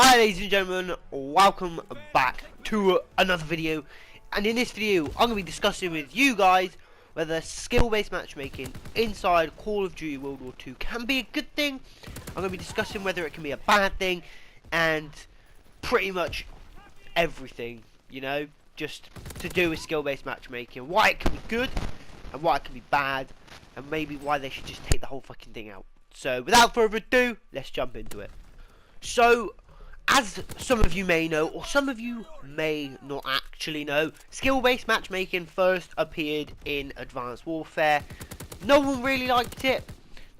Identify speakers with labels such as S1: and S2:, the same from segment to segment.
S1: Hi ladies and gentlemen, welcome back to another video, and in this video I'm going to be discussing with you guys whether skill-based matchmaking inside Call of Duty World War 2 can be a good thing. I'm going to be discussing whether it can be a bad thing, and pretty much everything, you know, just to do with skill-based matchmaking, why it can be good and why it can be bad, and maybe why they should just take the whole fucking thing out. So without further ado, let's jump into it. So, as some of you may know, or some of you may not actually know, skill-based matchmaking first appeared in Advanced Warfare. No one really liked it.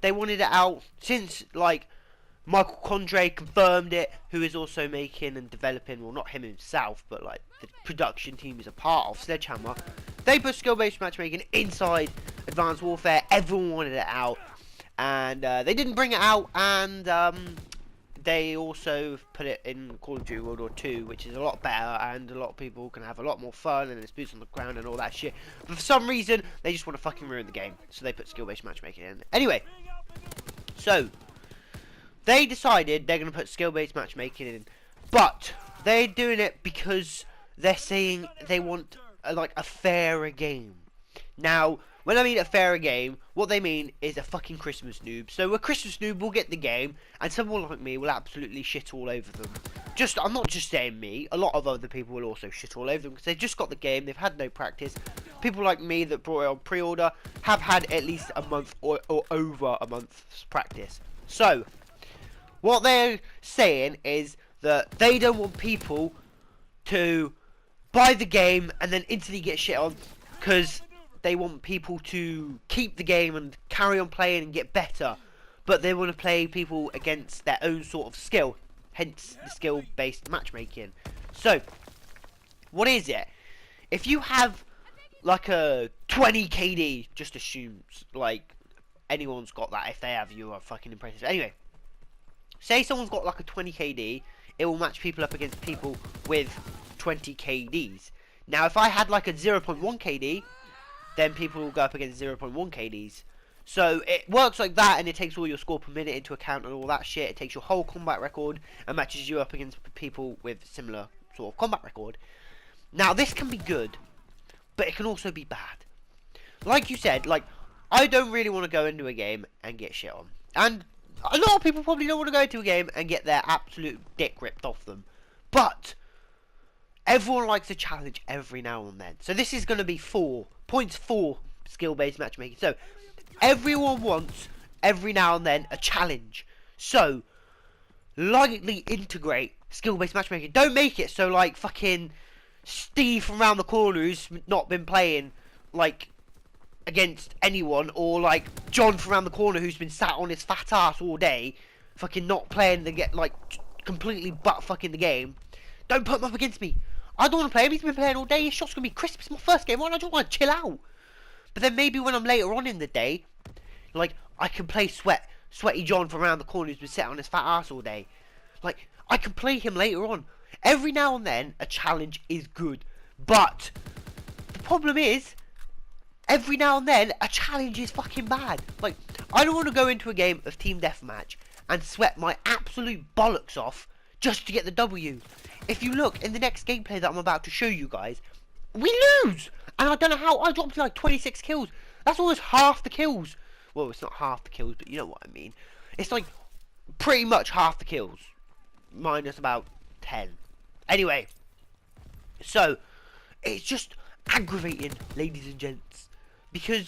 S1: They wanted it out since, like, Michael Condrey confirmed it, who is also making and developing, well, not him himself, but, like, the production team is a part of Sledgehammer. They put skill-based matchmaking inside Advanced Warfare. Everyone wanted it out, and they didn't bring it out, and they also put it in Call of Duty World War 2, which is a lot better, and a lot of people can have a lot more fun, and there's boots on the ground and all that shit. But for some reason, they just want to fucking ruin the game, so they put skill-based matchmaking in. Anyway, so they decided they're going to put skill-based matchmaking in, but they're doing it because they're saying they want like a fairer game. Now, when I mean a fairer game, what they mean is a fucking Christmas noob. So a Christmas noob will get the game, and someone like me will absolutely shit all over them. I'm not just saying me, a lot of other people will also shit all over them, because they've just got the game, they've had no practice. People like me that brought it on pre-order have had at least a month or over a month's practice. So, what they're saying is that they don't want people to buy the game and then instantly get shit on, because they want people to keep the game and carry on playing and get better, but they want to play people against their own sort of skill, hence the skill-based matchmaking. So, what is it? If you have like a 20 KD, just assumes like anyone's got that. If they have, you are fucking impressive. Anyway, say someone's got like a 20 KD, it will match people up against people with 20 KDs. Now, if I had like a 0.1 KD, then people will go up against 0.1 KDs. So it works like that, and it takes all your score per minute into account and all that shit. It takes your whole combat record and matches you up against people with similar sort of combat record. Now, this can be good, but it can also be bad. Like you said, like, I don't really want to go into a game and get shit on. And a lot of people probably don't want to go into a game and get their absolute dick ripped off them. But everyone likes a challenge every now and then. So this is going to be 4 points for skill-based matchmaking. So everyone wants every now and then a challenge. So lightly integrate skill-based matchmaking. Don't make it so like fucking Steve from around the corner who's not been playing like against anyone, or like John from around the corner who's been sat on his fat ass all day, fucking not playing the get like completely butt fucking the game. Don't put him up against me. I don't want to play him. He's been playing all day. His shot's going to be crisp. It's my first game. Why don't I just want to chill out? But then maybe when I'm later on in the day, like, I can play Sweaty John from around the corner who's been sitting on his fat ass all day. Like, I can play him later on. Every now and then, a challenge is good. But the problem is, every now and then, a challenge is fucking bad. Like, I don't want to go into a game of Team Deathmatch and sweat my absolute bollocks off just to get the W. If you look in the next gameplay that I'm about to show you guys, we lose! And I don't know how. I dropped like 26 kills. That's almost half the kills. Well, it's not half the kills, but you know what I mean. It's like pretty much half the kills, minus about 10. Anyway, so it's just aggravating, ladies and gents, because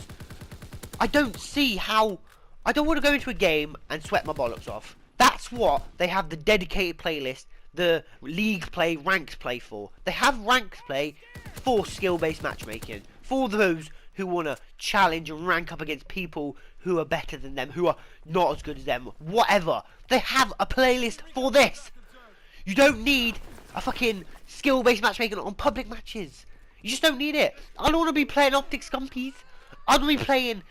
S1: I don't see how. I don't want to go into a game and sweat my bollocks off. That's what they have the dedicated playlist, the league play, ranked play for. They have ranked play for skill-based matchmaking, for those who want to challenge and rank up against people who are better than them, who are not as good as them, whatever. They have a playlist for this. You don't need a fucking skill-based matchmaking on public matches. You just don't need it. I don't want to be playing optic scumpies. I don't want to be playing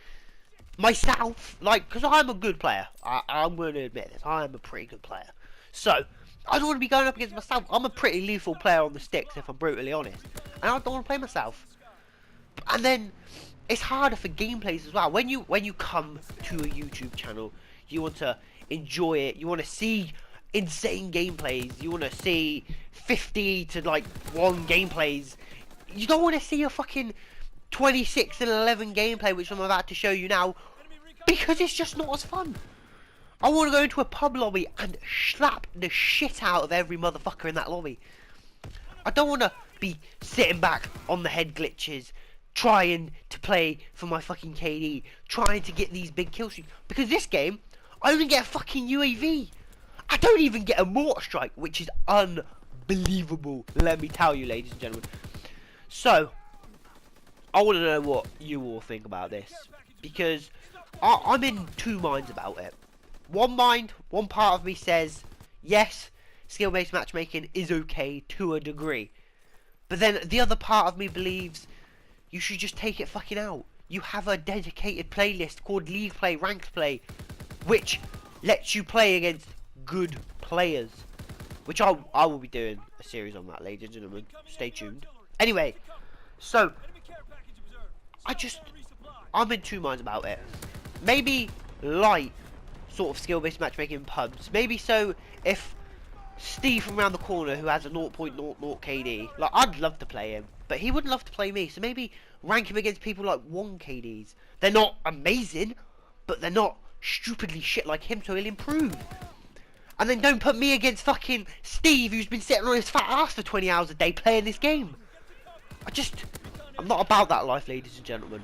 S1: myself, like, because I'm a good player. I'm going to admit this. I am a pretty good player. So I don't want to be going up against myself. I'm a pretty lethal player on the sticks, if I'm brutally honest, and I don't want to play myself. And then it's harder for gameplays as well. When you come to a YouTube channel, you want to enjoy it. You want to see insane gameplays. You want to see 50 to like 1 gameplays. You don't want to see a fucking 26 and 11 gameplay, which I'm about to show you now, because it's just not as fun. I want to go into a pub lobby and slap the shit out of every motherfucker in that lobby. I don't want to be sitting back on the head glitches, trying to play for my fucking KD, trying to get these big kill streaks. Because this game, I only get a fucking UAV. I don't even get a mortar strike, which is unbelievable, let me tell you, ladies and gentlemen. So, I want to know what you all think about this, because I'm in two minds about it. One part of me says, yes, skill-based matchmaking is okay to a degree. But then the other part of me believes you should just take it fucking out. You have a dedicated playlist called League Play, Ranked Play, which lets you play against good players. Which I will be doing a series on that, ladies and gentlemen. Stay tuned. Anyway, so I'm in two minds about it. Maybe light sort of skill-based matchmaking in pubs. Maybe so if Steve from around the corner, who has a 0.00 KD, like, I'd love to play him, but he wouldn't love to play me. So maybe rank him against people like 1 KDs. They're not amazing, but they're not stupidly shit like him, so he'll improve. And then don't put me against fucking Steve, who's been sitting on his fat ass for 20 hours a day playing this game. I'm not about that life, ladies and gentlemen.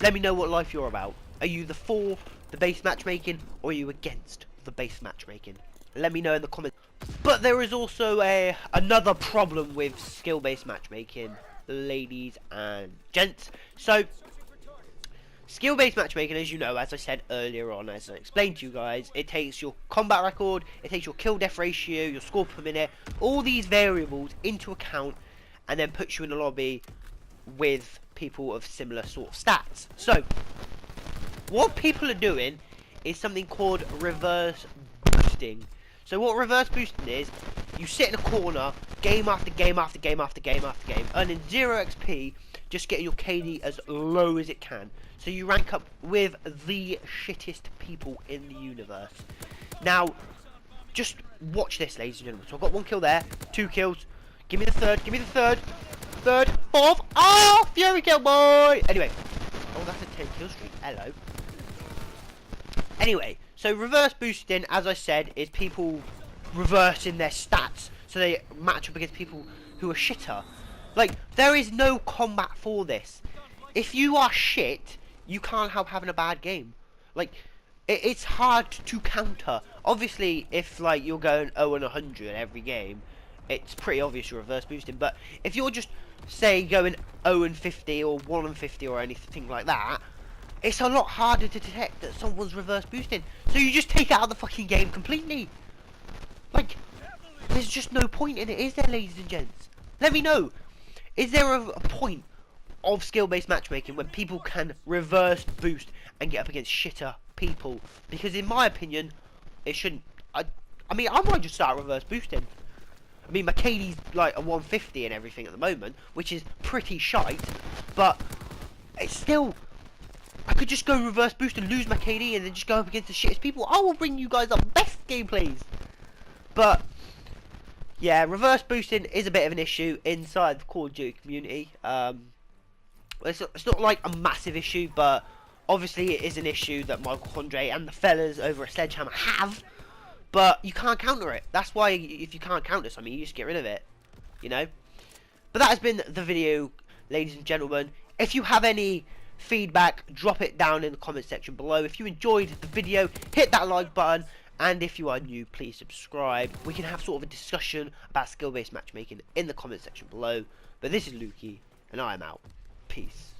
S1: Let me know what life you're about. Are you for the base matchmaking, or are you against the base matchmaking? Let me know in the comments. But there is also another problem with skill-based matchmaking, ladies and gents. So, skill-based matchmaking, as you know, as I said earlier on, as I explained to you guys, it takes your combat record, it takes your kill-death ratio, your score per minute, all these variables into account, and then puts you in a lobby with people of similar sort of stats. So, what people are doing is something called reverse boosting. So what reverse boosting is, you sit in a corner, game after game after game after game after game, earning 0 XP, just getting your KD as low as it can. So you rank up with the shittest people in the universe. Now, just watch this, ladies and gentlemen. So I've got 1 kill there, 2 kills. Give me the third, give me the third, fourth. Oh, Fury kill, boy! Anyway, oh, that's a 10 kill streak. Hello. Anyway, so reverse boosting, as I said, is people reversing their stats so they match up against people who are shitter. Like, there is no combat for this. If you are shit, you can't help having a bad game. Like, it's hard to counter. Obviously, if like you're going 0 and 100 every game, it's pretty obvious you're reverse boosting. But if you're just, say, going 0 and 50 or 1 and 50 or anything like that, it's a lot harder to detect that someone's reverse boosting. So you just take it out of the fucking game completely. Like, there's just no point in it, is there, ladies and gents? Let me know. Is there a point of skill-based matchmaking when people can reverse boost and get up against shitter people? Because in my opinion, it shouldn't. I mean, I might just start reverse boosting. I mean, my KD's like a 150 and everything at the moment, which is pretty shite, but it's still... I could just go reverse boost and lose my KD and then just go up against the shittest people. I will bring you guys up best gameplays. But, yeah, reverse boosting is a bit of an issue inside the Call of Duty community. It's not like a massive issue, but obviously it is an issue that Michael Andre and the fellas over at Sledgehammer have. But you can't counter it. That's why if you can't counter something, you just get rid of it. You know? But that has been the video, ladies and gentlemen. If you have any feedback, drop it down in the comment section below. If you enjoyed the video, hit that like button, and if you are new, please subscribe. We can have sort of a discussion about skill-based matchmaking in the comment section below. But this is LUKEY, and I am out. Peace.